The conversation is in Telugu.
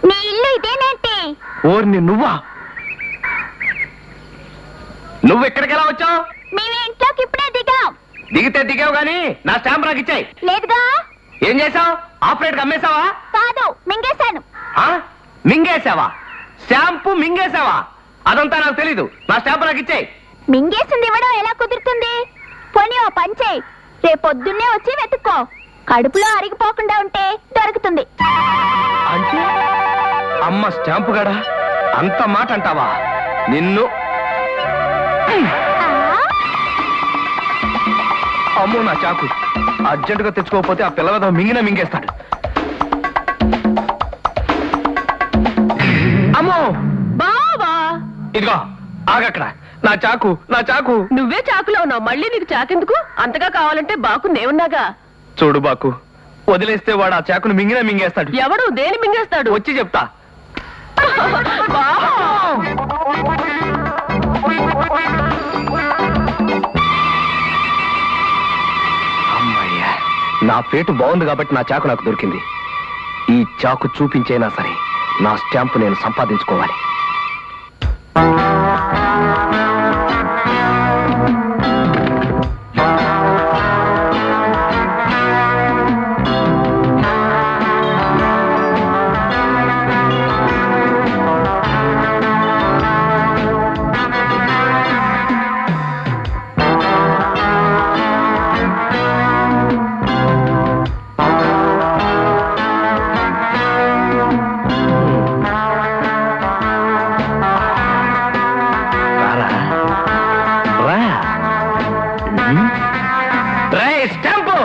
నీ ఇల్లు ఇదేనేంటి? ఓర్ని నువ్వా? నువ్వు ఎక్కడికి ఎలా వచ్చావు? మేము ఇంట్లోకి ఇప్పుడే దిగాం. దిగితే దిగావు గాని నా స్టాంప్ నాకు ఇచ్చాయి. లేదుగా. ఏం చేసావు? ఆపరేట్ అమ్మేశావా? కాదు, మింగేశాను. మింగేశావా? స్టాంపు మింగేశావా? అదంతా నాకు తెలీదు. నా స్టాంప్ నాకు ఇచ్చాయి. మింగేసింది ఇవ్వడం ఎలా కుదురుతుంది? పోనీ ఓ పని చేయి, రేపొద్దున్నే వచ్చి వెతుక్కో. కడుపులో అరిగిపోకుండా ఉంటే దొరుకుతుంది. అంటే అమ్మ స్టాంపు గడా అంత మాట అంటావా? నిన్ను అమ్మో నా చాకు అర్జెంటుగా తెచ్చుకోకపోతే ఆ పిల్లవద మింగేస్తాడు. అమ్మో బావా, ఇదిగో ఆగక్కడ. నా చాకు నువ్వే చాకులో ఉన్నావు. మళ్ళీ నీకు చాకెందుకు? అంతగా కావాలంటే బాకు నేనున్నాగా. చూడు బాకు, వదిలేస్తే వాడు ఆ చాకును మింగేస్తాడు. ఎవడు దేని మింగేస్తాడు? వచ్చి చెప్తా. అమ్మయ్యా, నా పేటు బాగుంది కాబట్టి నా చాకు నాకు దొరికింది. ఈ చాకు చూపించైనా సరే నా స్టాంపు నేను సంపాదించుకోవాలి. స్టాంపు